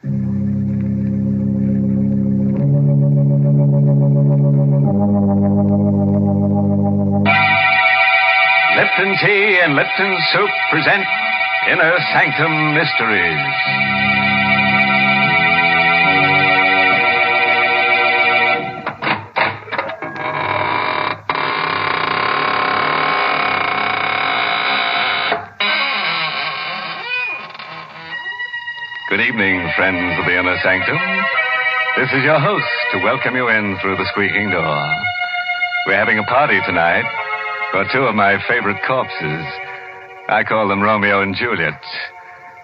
Lipton Tea and Lipton Soup present Inner Sanctum Mysteries. Good evening, friends of the Inner Sanctum. This is your host to welcome you in through the squeaking door. We're having a party tonight for two of my favorite corpses. I call them Romeo and Juliet.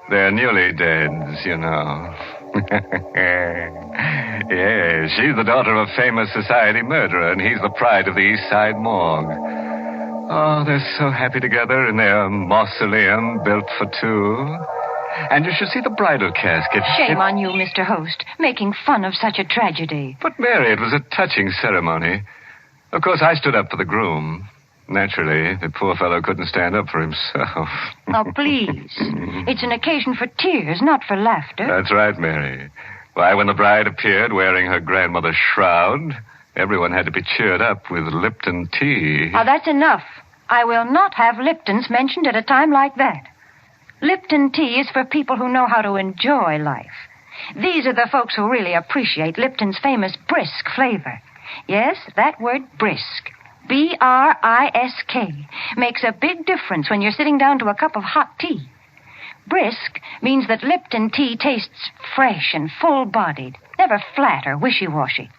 They're newly deads, you know. Yes, she's the daughter of a famous society murderer, and he's the pride of the East Side morgue. Oh, they're so happy together in their mausoleum built for two. And you should see the bridal casket. Shame on you, Mr. Host, making fun of such a tragedy. But, Mary, it was a touching ceremony. Of course, I stood up for the groom. Naturally, the poor fellow couldn't stand up for himself. Oh, please. It's an occasion for tears, not for laughter. That's right, Mary. Why, when the bride appeared wearing her grandmother's shroud, everyone had to be cheered up with Lipton tea. Oh, that's enough. I will not have Liptons mentioned at a time like that. Lipton tea is for people who know how to enjoy life. These are the folks who really appreciate Lipton's famous brisk flavor. Yes, that word brisk. B-R-I-S-K makes a big difference when you're sitting down to a cup of hot tea. Brisk means that Lipton tea tastes fresh and full-bodied, never flat or wishy-washy.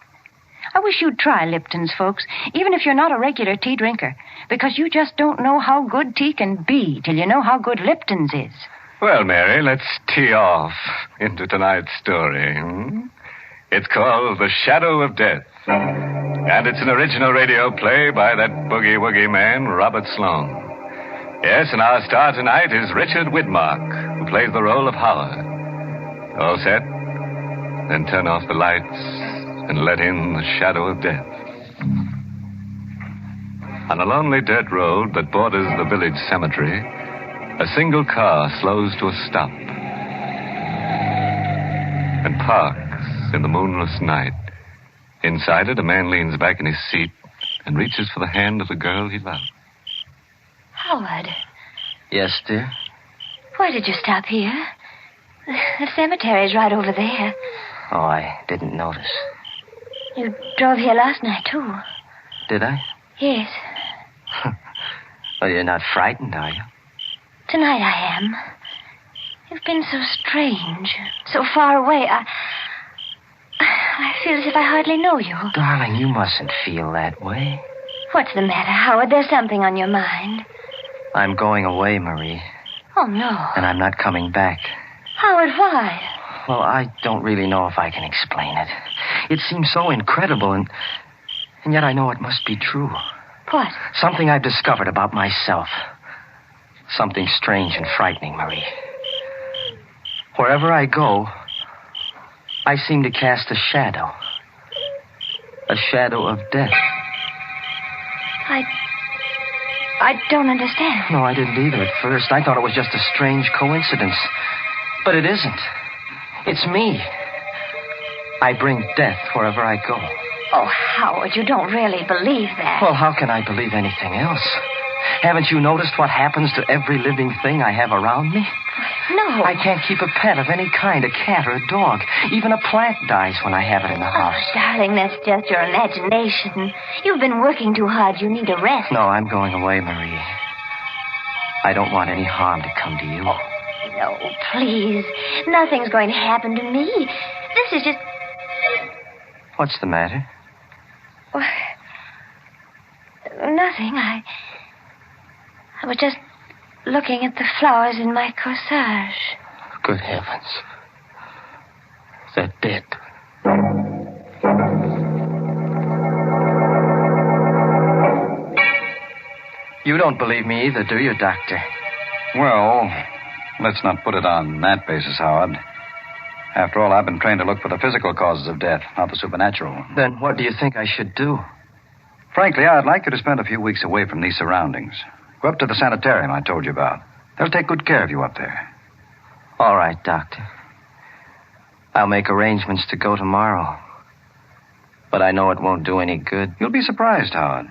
I wish you'd try Lipton's, folks, even if you're not a regular tea drinker, because you just don't know how good tea can be till you know how good Lipton's is. Well, Mary, let's tee off into tonight's story. It's called The Shadow of Death, and it's an original radio play by that boogie-woogie man, Robert Sloan. Yes, and our star tonight is Richard Widmark, who plays the role of Howard. All set? Then turn off the lights and let in the shadow of death. On a lonely dirt road that borders the village cemetery, a single car slows to a stop and parks in the moonless night. Inside it, a man leans back in his seat and reaches for the hand of the girl he loves. Howard. Yes, dear? Why did you stop here? The cemetery's right over there. Oh, I didn't notice. You drove here last night, too. Did I? Yes. Well, you're not frightened, are you? Tonight I am. You've been so strange, so far away. I feel as if I hardly know you. Darling, you mustn't feel that way. What's the matter, Howard? There's something on your mind. I'm going away, Marie. Oh, no. And I'm not coming back. Howard, why? Well, I don't really know if I can explain it. It seems so incredible, and yet I know it must be true. What? Something I've discovered about myself. Something strange and frightening, Marie. Wherever I go, I seem to cast a shadow. A shadow of death. I don't understand. No, I didn't either at first. I thought it was just a strange coincidence. But it isn't. It's me. I bring death wherever I go. Oh, Howard, you don't really believe that. Well, how can I believe anything else? Haven't you noticed what happens to every living thing I have around me? No. I can't keep a pet of any kind, a cat or a dog. Even a plant dies when I have it in the house. Oh, darling, that's just your imagination. You've been working too hard. You need a rest. No, I'm going away, Marie. I don't want any harm to come to you. Oh, no, please. Nothing's going to happen to me. This is just... What's the matter? Well, nothing. I was just looking at the flowers in my corsage. Good heavens. They're dead. You don't believe me either, do you, Doctor? Well, let's not put it on that basis, Howard. After all, I've been trained to look for the physical causes of death, not the supernatural. Then what do you think I should do? Frankly, I'd like you to spend a few weeks away from these surroundings. Go up to the sanitarium I told you about. They'll take good care of you up there. All right, Doctor. I'll make arrangements to go tomorrow. But I know it won't do any good. You'll be surprised, Howard.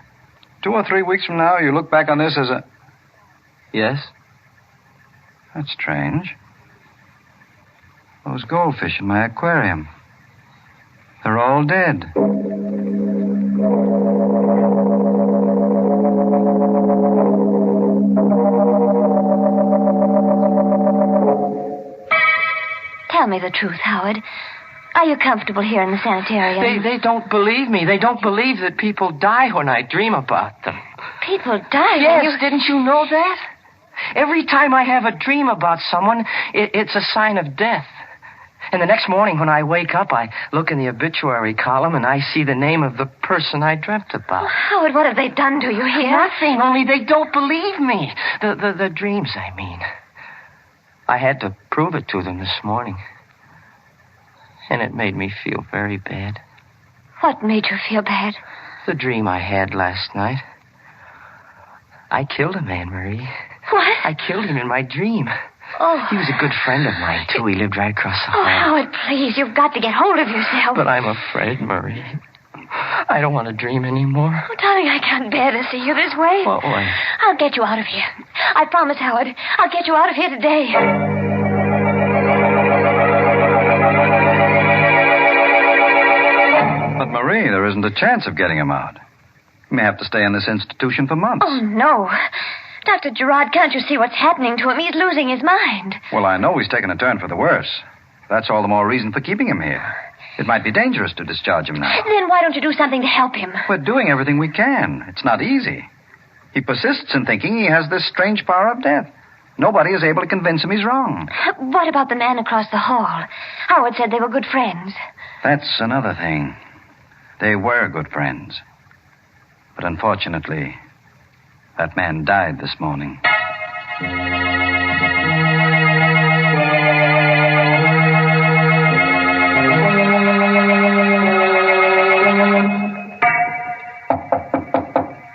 2 or 3 weeks from now, you look back on this as a... Yes? That's strange. Those goldfish in my aquarium. They're all dead. Tell me the truth, Howard. Are you comfortable here in the sanitarium? They don't believe me. They don't believe that people die when I dream about them. People die? Yes, didn't you know that? Every time I have a dream about someone, it's a sign of death. And the next morning when I wake up, I look in the obituary column and I see the name of the person I dreamt about. Oh, Howard, what have they done to you here? Nothing, only they don't believe me. The dreams, I mean. I had to prove it to them this morning. And it made me feel very bad. What made you feel bad? The dream I had last night. I killed a man, Marie. What? I killed him in my dream. Oh. He was a good friend of mine, too. He lived right across the Oh, hall. Howard, please, you've got to get hold of yourself. But I'm afraid, Marie. I don't want to dream anymore. Oh, darling, I can't bear to see you this way. What way? I'll get you out of here. I promise, Howard. I'll get you out of here today. But, Marie, there isn't a chance of getting him out. He may have to stay in this institution for months. Oh, no. Dr. Gerard, can't you see what's happening to him? He's losing his mind. Well, I know he's taken a turn for the worse. That's all the more reason for keeping him here. It might be dangerous to discharge him now. Then why don't you do something to help him? We're doing everything we can. It's not easy. He persists in thinking he has this strange power of death. Nobody is able to convince him he's wrong. What about the man across the hall? Howard said they were good friends. That's another thing. They were good friends. But unfortunately, that man died this morning.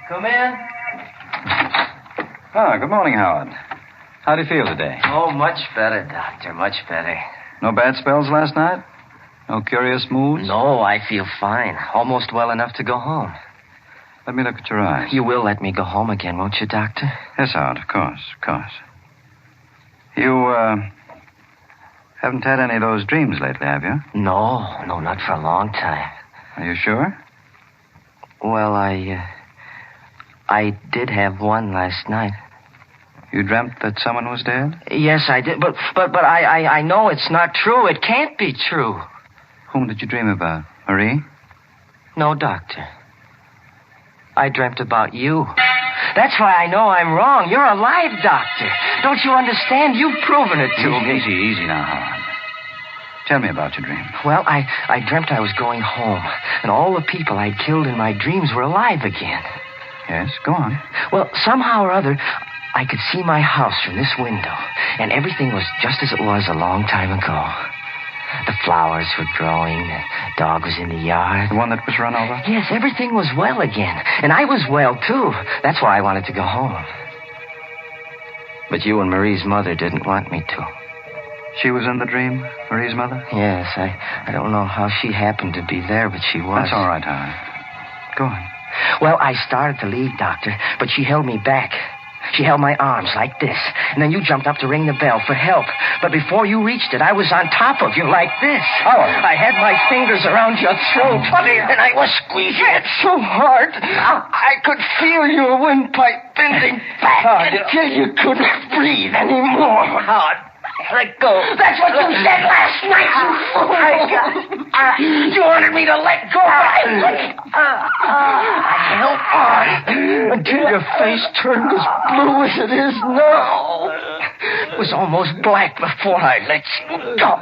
Come in. Good morning, Howard. How do you feel today? Oh, much better, Doctor. Much better. No bad spells last night? No curious moods? No, I feel fine. Almost well enough to go home. Let me look at your eyes. You will let me go home again, won't you, Doctor? Yes, Howard, of course, of course. You, haven't had any of those dreams lately, have you? No, not for a long time. Are you sure? Well, I did have one last night. You dreamt that someone was dead? Yes, I did, but I know it's not true. It can't be true. Whom did you dream about? Marie? No, Doctor. I dreamt about you. That's why I know I'm wrong. You're alive, Doctor. Don't you understand? You've proven it to me. Easy now, Howard. Tell me about your dream. Well, I dreamt I was going home, and all the people I'd killed in my dreams were alive again. Yes, go on. Well, somehow or other, I could see my house from this window, and everything was just as it was a long time ago. The flowers were growing, the dog was in the yard. The one that was run over? Yes, everything was well again, and I was well, too. That's why I wanted to go home. But you and Marie's mother didn't want me to. She was in the dream, Marie's mother? Yes, I don't know how she happened to be there, but she was. That's all right, Howard. Go on. Well, I started to leave, Doctor, but she held me back. She held my arms like this, and then you jumped up to ring the bell for help. But before you reached it, I was on top of you like this. Howard! I had my fingers around your throat, and I was squeezing it so hard, I could feel your windpipe bending back until you couldn't breathe anymore. Howard, let go. That's what you said last night, you fool. You wanted me to let go. I held on until your face turned as blue as it is now. It was almost black before I let you go.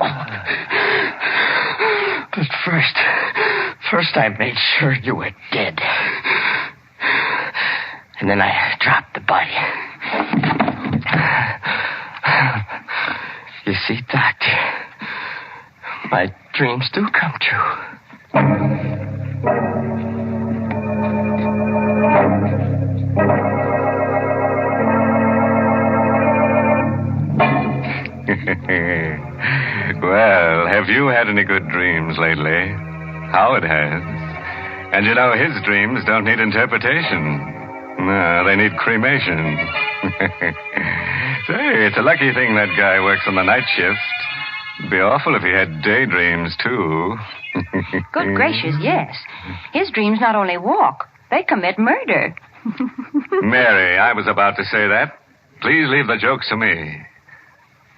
But first I made sure you were dead. And then I dropped the body. You see, Doctor, my dreams do come true. Well, have you had any good dreams lately? Howard has. And you know, his dreams don't need interpretation. No, they need cremation. Say, it's a lucky thing that guy works on the night shift. It'd be awful if he had daydreams, too. Good gracious, yes. His dreams not only walk, they commit murder. Mary, I was about to say that. Please leave the jokes to me.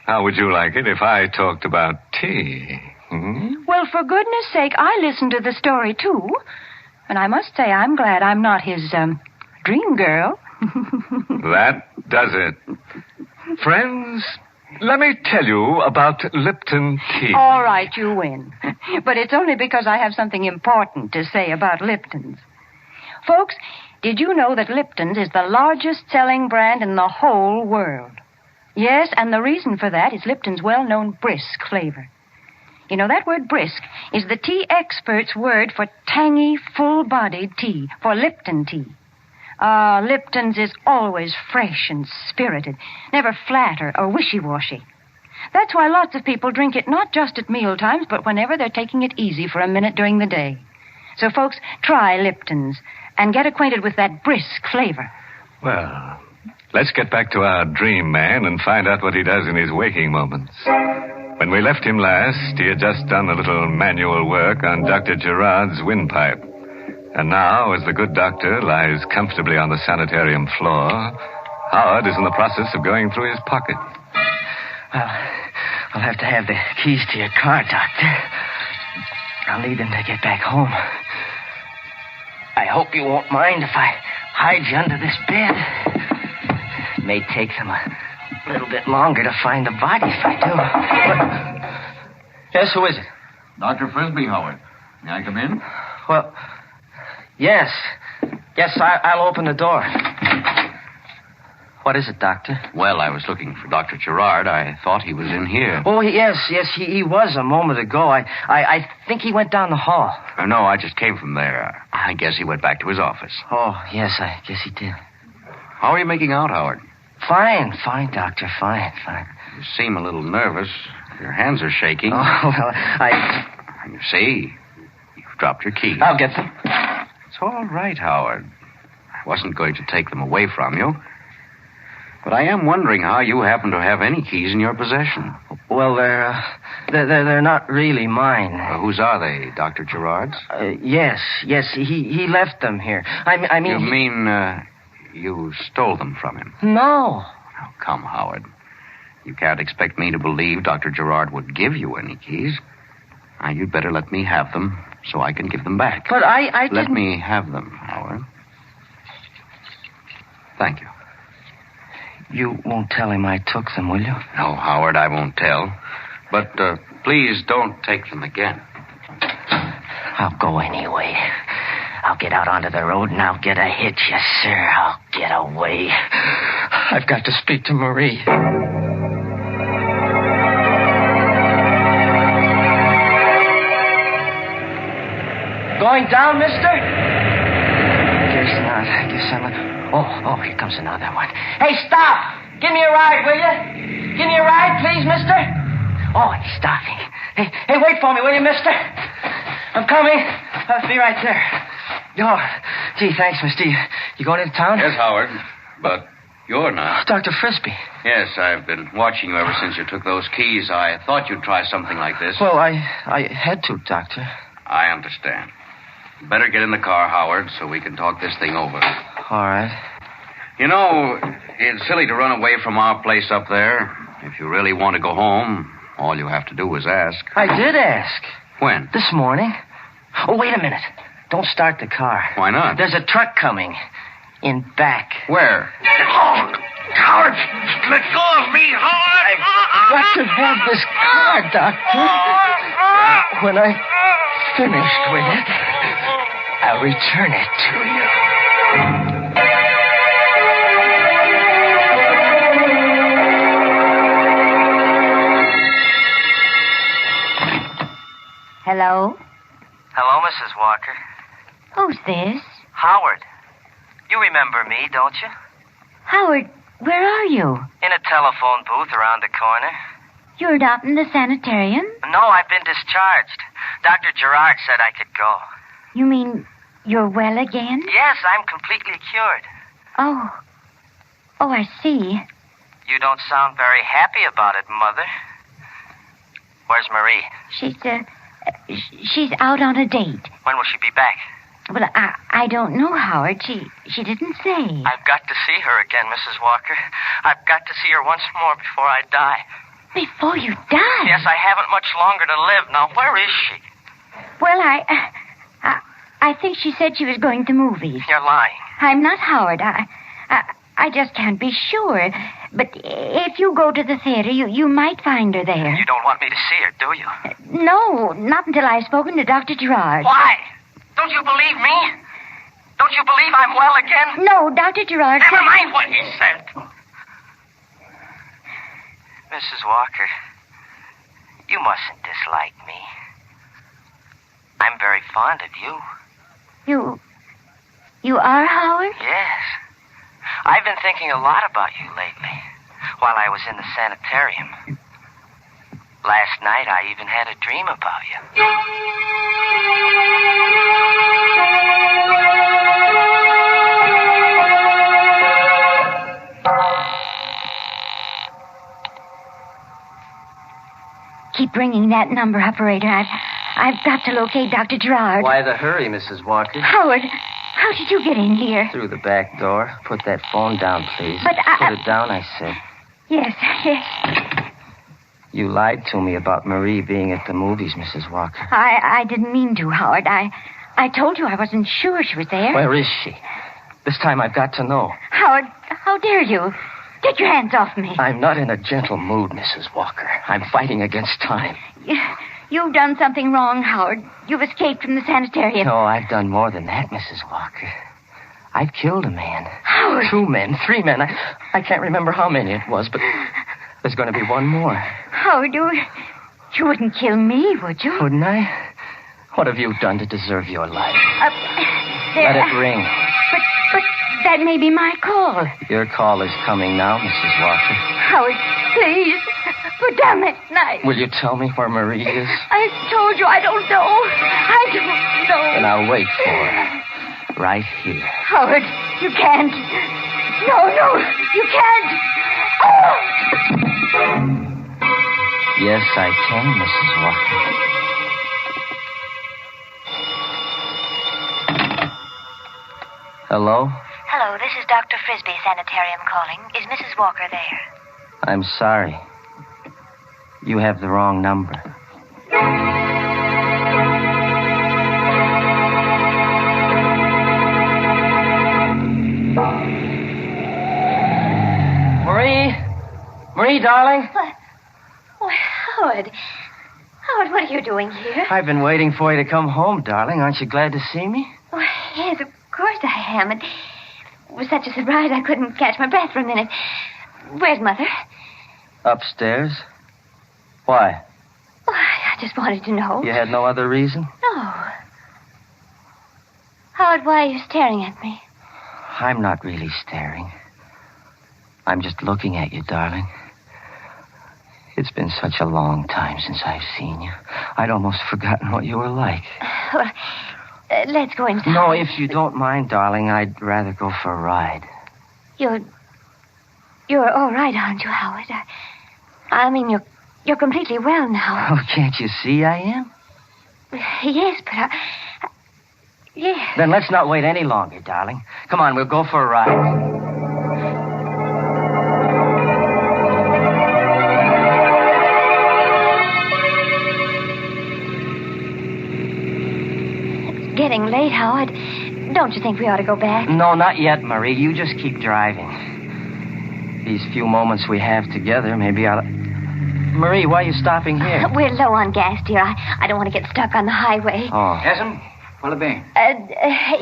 How would you like it if I talked about tea? Well, for goodness sake, I listened to the story, too. And I must say I'm glad I'm not his, dream girl. That does it. Friends, let me tell you about Lipton tea. All right, you win. But it's only because I have something important to say about Lipton's. Folks, did you know that Lipton's is the largest selling brand in the whole world? Yes, and the reason for that is Lipton's well-known brisk flavor. You know, that word brisk is the tea expert's word for tangy, full-bodied tea, for Lipton tea. Lipton's is always fresh and spirited, never flat or wishy-washy. That's why lots of people drink it not just at mealtimes, but whenever they're taking it easy for a minute during the day. So, folks, try Lipton's and get acquainted with that brisk flavor. Well, let's get back to our dream man and find out what he does in his waking moments. When we left him last, he had just done a little manual work on Dr. Gerard's windpipe. And now, as the good doctor lies comfortably on the sanitarium floor, Howard is in the process of going through his pocket. Well, I'll have to have the keys to your car, Doctor. I'll need them to get back home. I hope you won't mind if I hide you under this bed. It may take them a little bit longer to find the body if I do. But... Yes, who is it? Dr. Frisbee, Howard. May I come in? Well, yes. Yes, I'll open the door. What is it, Doctor? Well, I was looking for Dr. Gerard. I thought he was in here. Oh, yes, he was a moment ago. I think he went down the hall. No, I just came from there. I guess he went back to his office. Oh, yes, I guess he did. How are you making out, Howard? Fine, Doctor, fine. You seem a little nervous. Your hands are shaking. Oh, well, You see, you've dropped your keys. I'll get them. It's all right, Howard. I wasn't going to take them away from you. But I am wondering how you happen to have any keys in your possession. Well, they're not really mine. Whose are they, Dr. Gerard's? Yes, he left them here. I mean... You mean, you stole them from him? No. Oh, come, Howard. You can't expect me to believe Dr. Gerard would give you any keys. Now, you'd better let me have them so I can give them back. But I didn't... Let me have them, Howard. Thank you. You won't tell him I took them, will you? No, Howard, I won't tell. But please don't take them again. I'll go anyway. I'll get out onto the road and I'll get a hitch, yes, sir. I'll get away. I've got to speak to Marie. Going down, mister? Guess not. I guess I'm not... Oh, here comes another one. Hey, stop! Give me a ride, will you? Give me a ride, please, mister? Oh, he's stopping. Hey, wait for me, will you, mister? I'm coming. I'll be right there. Oh, gee, thanks, mister. You going into town? Yes, Howard, but you're not. Dr. Frisbee. Yes, I've been watching you ever since you took those keys. I thought you'd try something like this. Well, I had to, Doctor. I understand. Better get in the car, Howard, so we can talk this thing over. All right. You know, it's silly to run away from our place up there. If you really want to go home, all you have to do is ask. I did ask. When? This morning. Oh, wait a minute. Don't start the car. Why not? There's a truck coming. In back. Where? Oh, Howard! Let go of me, Howard! I've got to have this car, Doctor. When I'm finished with it, I'll return it to you. Hello? Hello, Mrs. Walker. Who's this? Howard. You remember me, don't you? Howard, where are you? In a telephone booth around the corner. You're not in the sanitarium? No, I've been discharged. Dr. Gerard said I could go. You mean you're well again? Yes, I'm completely cured. Oh. Oh, I see. You don't sound very happy about it, Mother. Where's Marie? She's out on a date. When will she be back? Well, I don't know, Howard. She didn't say. I've got to see her again, Mrs. Walker. I've got to see her once more before I die. Before you die? Yes, I haven't much longer to live. Now, where is she? Well, I think she said she was going to movies. You're lying. I'm not, Howard. I just can't be sure. But if you go to the theater, you might find her there. You don't want me to see her, do you? No, not until I've spoken to Dr. Gerard. Why? Don't you believe me? Don't you believe I'm well again? No, Dr. Gerard... Never mind what he said. Mrs. Walker, you mustn't dislike me. I'm very fond of you. You are, Howard? Yes. I've been thinking a lot about you lately, while I was in the sanitarium. Last night, I even had a dream about you. Keep ringing that number, operator. I've got to locate Dr. Gerard. Why the hurry, Mrs. Walker? Howard, how did you get in here? Through the back door. Put that phone down, please. But Put it down, I said. Yes. You lied to me about Marie being at the movies, Mrs. Walker. I didn't mean to, Howard. I told you I wasn't sure she was there. Where is she? This time I've got to know. Howard, how dare you? Get your hands off me. I'm not in a gentle mood, Mrs. Walker. I'm fighting against time. You've done something wrong, Howard. You've escaped from the sanitarium. No, I've done more than that, Mrs. Walker. I've killed a man. Howard. 2 men, 3 men. I can't remember how many it was, but there's going to be one more. Howard, you wouldn't kill me, would you? Wouldn't I? What have you done to deserve your life? Let it ring. But that may be my call. Your call is coming now, Mrs. Walker. Howard, please. Put down that knife. Will you tell me where Marie is? I told you I don't know. I don't know. Then I'll wait for her. Right here. Howard, you can't. No, you can't. Oh! Yes, I can, Mrs. Walker. Hello? Hello, this is Dr. Frisbee Sanitarium calling. Is Mrs. Walker there? I'm sorry. You have the wrong number. Marie, darling? What? Oh, Howard. Howard, what are you doing here? I've been waiting for you to come home, darling. Aren't you glad to see me? Oh, yes, of course I am. It was such a surprise I couldn't catch my breath for a minute. Where's Mother? Upstairs. Why? Oh, I just wanted to know. You had no other reason? No. Howard, why are you staring at me? I'm not really staring. I'm just looking at you, darling. It's been such a long time since I've seen you. I'd almost forgotten what you were like. Well, let's go inside. No, if you don't mind, darling, I'd rather go for a ride. You're all right, aren't you, Howard? I mean, you're completely well now. Oh, can't you see I am? Yes, but yes. Then let's not wait any longer, darling. Come on, we'll go for a ride. Getting late, Howard. Don't you think we ought to go back? No, not yet, Marie. You just keep driving. These few moments we have together, maybe I'll... Marie, why are you stopping here? We're low on gas, dear. I don't want to get stuck on the highway. Oh. Yes'm? What'll it be?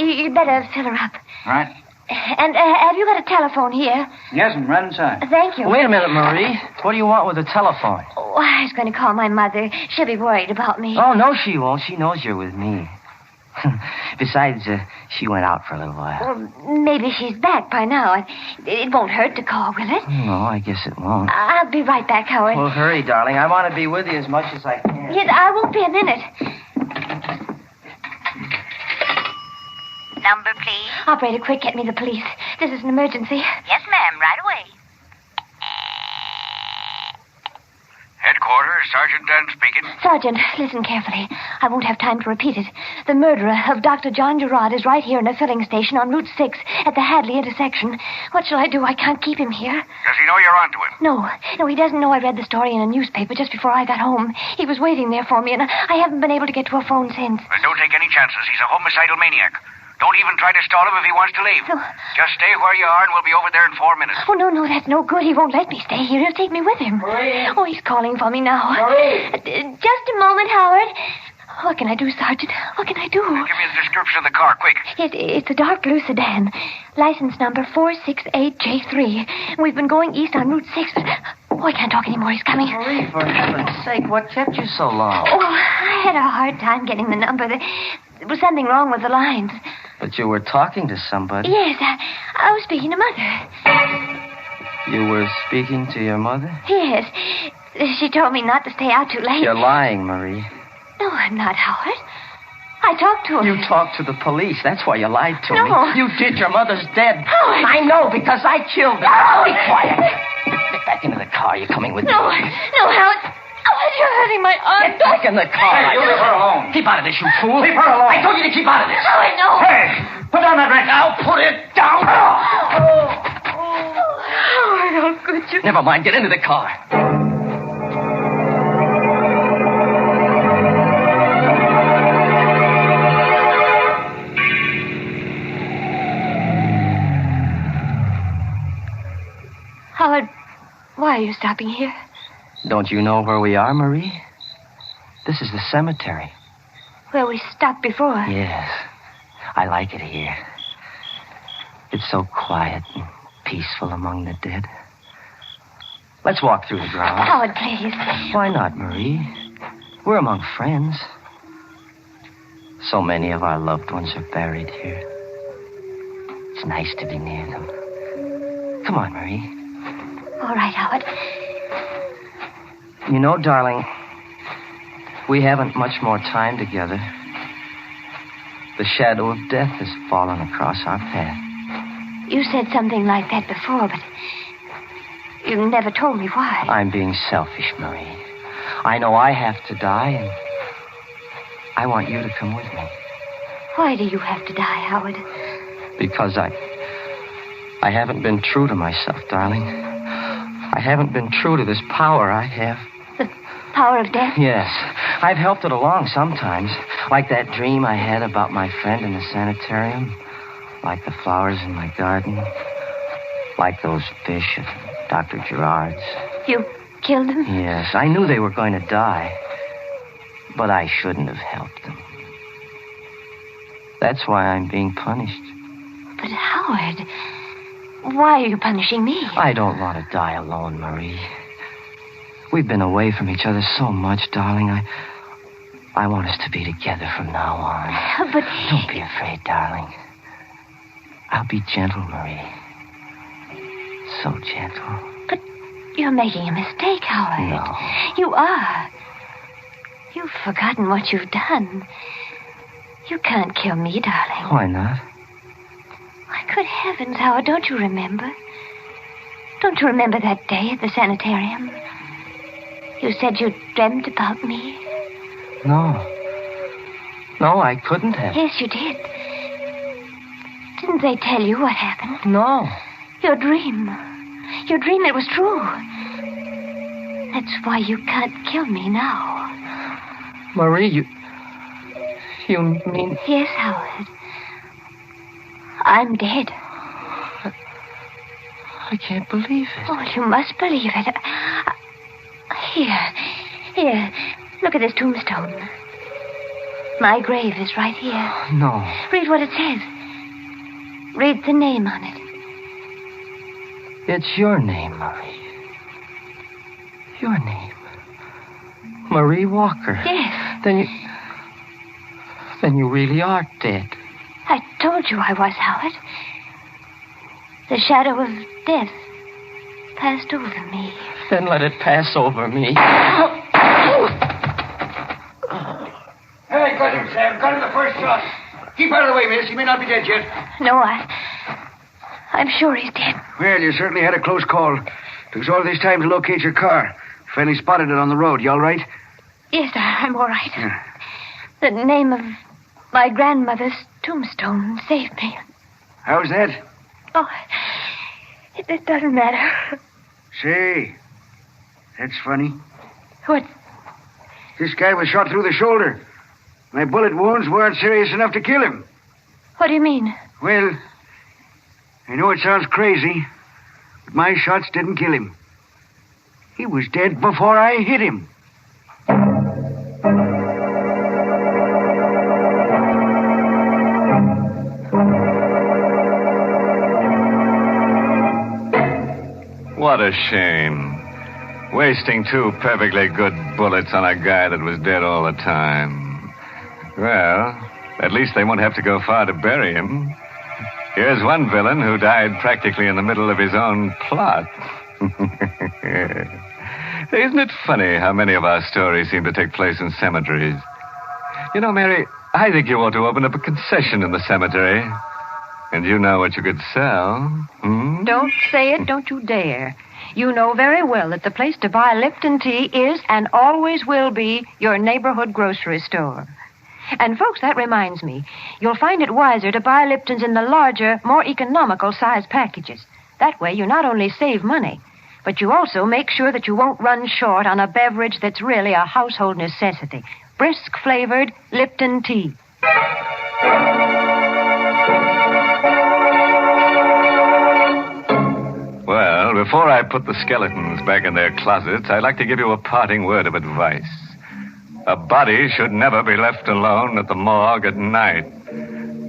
You better fill her up. Right. And have you got a telephone here? Yes'm, right inside. Thank you. Wait a minute, Marie. What do you want with a telephone? Oh, I was going to call my mother. She'll be worried about me. Oh, no, she won't. She knows you're with me. Besides, she went out for a little while. Well, maybe she's back by now. It won't hurt to call, will it? No, I guess it won't. I'll be right back, Howard. Well, hurry, darling. I want to be with you as much as I can. Yes, I won't be a minute. Number, please. Operator, quick, get me the police. This is an emergency. Yes, ma'am, right away. Headquarters, Sergeant Dunn speaking. Sergeant, listen carefully. I won't have time to repeat it. The murderer of Dr. John Gerard is right here in a filling station on Route 6 at the Hadley intersection. What shall I do? I can't keep him here. Does he know you're onto him? No, he doesn't know I read the story in a newspaper just before I got home. He was waiting there for me, and I haven't been able to get to a phone since. Well, don't take any chances. He's a homicidal maniac. Don't even try to stall him if he wants to leave. No. Just stay where you are, and we'll be over there in 4 minutes. Oh, no, that's no good. He won't let me stay here. He'll take me with him. Marie. Oh, he's calling for me now. Marie. Just a moment, Howard. What can I do, Sergeant? What can I do? Give me the description of the car, quick. It's a dark blue sedan. License number 468J3. We've been going east on Route 6. Oh, I can't talk anymore. He's coming. Marie, for heaven's sake, what kept you so long? Oh, I had a hard time getting the number. There was something wrong with the lines. But you were talking to somebody. Yes, I was speaking to Mother. You were speaking to your mother? Yes. She told me not to stay out too late. You're lying, Marie. No, I'm not, Howard. I talked to him. You talked to the police. That's why you lied to me. No. You did. Your mother's dead. Howard. I know, because I killed her. No. Be quiet. Get back into the car. You're coming with me. No, Howard. Howard, you're hurting my arm. Get back in the car. Hey, you leave her alone. Keep out of this, you fool. Leave her alone. I told you to keep out of this. Howard, no. Hey, put down that wrench. Now put it down. Howard, how could you? Never mind. Get into the car. Howard, why are you stopping here? Don't you know where we are, Marie? This is the cemetery. Where we stopped before. Yes. I like it here. It's so quiet and peaceful among the dead. Let's walk through the grounds. Howard, please. Why not, Marie? We're among friends. So many of our loved ones are buried here. It's nice to be near them. Come on, Marie. All right, Howard. You know, darling, we haven't much more time together. The shadow of death has fallen across our path. You said something like that before, but you never told me why. I'm being selfish, Marie. I know I have to die, and I want you to come with me. Why do you have to die, Howard? Because I haven't been true to myself, darling. I haven't been true to this power I have. The power of death? Yes. I've helped it along sometimes. Like that dream I had about my friend in the sanitarium. Like the flowers in my garden. Like those fish at Dr. Gerard's. You killed them? Yes. I knew they were going to die. But I shouldn't have helped them. That's why I'm being punished. But Howard, why are you punishing me? I don't want to die alone, Marie. We've been away from each other so much, darling. I want us to be together from now on. But... Don't be afraid, darling. I'll be gentle, Marie. So gentle. But you're making a mistake, Howard. No. You are. You've forgotten what you've done. You can't kill me, darling. Why not? Why, good heavens, Howard, don't you remember? Don't you remember that day at the sanitarium? You said you dreamt about me. No. No, I couldn't have. Yes, you did. Didn't they tell you what happened? No. Your dream. Your dream, it was true. That's why you can't kill me now. Marie, you mean... Yes, Howard. I'm dead. I can't believe it. Oh, you must believe it. Here. Look at this tombstone. My grave is right here. No. Read what it says. Read the name on it. It's your name, Marie. Your name. Marie Walker. Yes. Then you really are dead. I told you I was, Howard. The shadow of death passed over me. Then let it pass over me. Hey, got him, Sam. Got him the first shot. Keep out of the way, miss. He may not be dead yet. No, I'm sure he's dead. Well, you certainly had a close call. Took us all this time to locate your car. Finally spotted it on the road. You all right? Yes, I'm all right. Yeah. The name of my grandmother's tombstone saved me. How's that? Oh, it doesn't matter. Say, that's funny. What? This guy was shot through the shoulder. My bullet wounds weren't serious enough to kill him. What do you mean? Well, I know it sounds crazy, but my shots didn't kill him. He was dead before I hit him. What a shame. Wasting 2 perfectly good bullets on a guy that was dead all the time. Well, at least they won't have to go far to bury him. Here's one villain who died practically in the middle of his own plot. Isn't it funny how many of our stories seem to take place in cemeteries? You know, Mary, I think you ought to open up a concession in the cemetery. And you know what you could sell. Don't say it, don't you dare. You know very well that the place to buy Lipton tea is and always will be your neighborhood grocery store. And, folks, that reminds me. You'll find it wiser to buy Lipton's in the larger, more economical size packages. That way you not only save money, but you also make sure that you won't run short on a beverage that's really a household necessity. Brisk-flavored Lipton tea. Well, before I put the skeletons back in their closets, I'd like to give you a parting word of advice. A body should never be left alone at the morgue at night.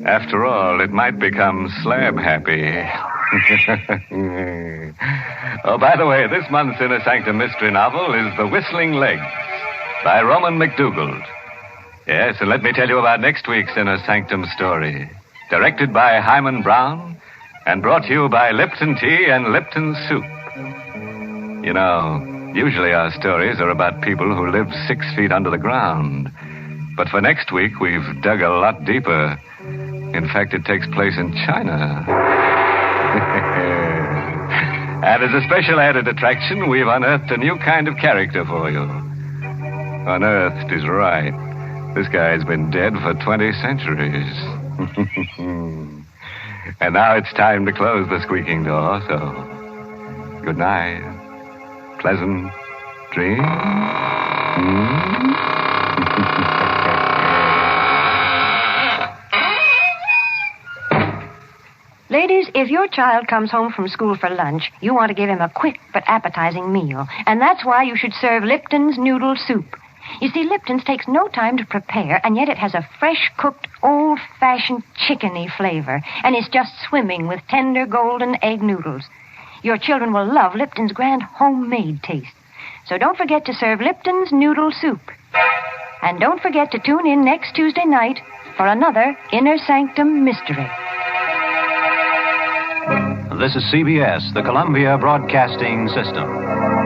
After all, it might become slab happy. Oh, by the way, this month's Inner Sanctum mystery novel is The Whistling Legs by Roman McDougald. Yes, and let me tell you about next week's Inner Sanctum story. Directed by Hyman Brown and brought to you by Lipton Tea and Lipton Soup. You know, usually our stories are about people who live 6 feet under the ground. But for next week, we've dug a lot deeper. In fact, it takes place in China. And as a special added attraction, we've unearthed a new kind of character for you. Unearthed is right. This guy's been dead for 20 centuries. And now it's time to close the squeaking door, so good night. Pleasant dreams. Ladies, if your child comes home from school for lunch, you want to give him a quick but appetizing meal. And that's why you should serve Lipton's noodle soup. You see, Lipton's takes no time to prepare, and yet it has a fresh-cooked, old-fashioned chickeny flavor, and is just swimming with tender golden egg noodles. Your children will love Lipton's grand homemade taste. So don't forget to serve Lipton's noodle soup. And don't forget to tune in next Tuesday night for another Inner Sanctum mystery. This is CBS, the Columbia Broadcasting System.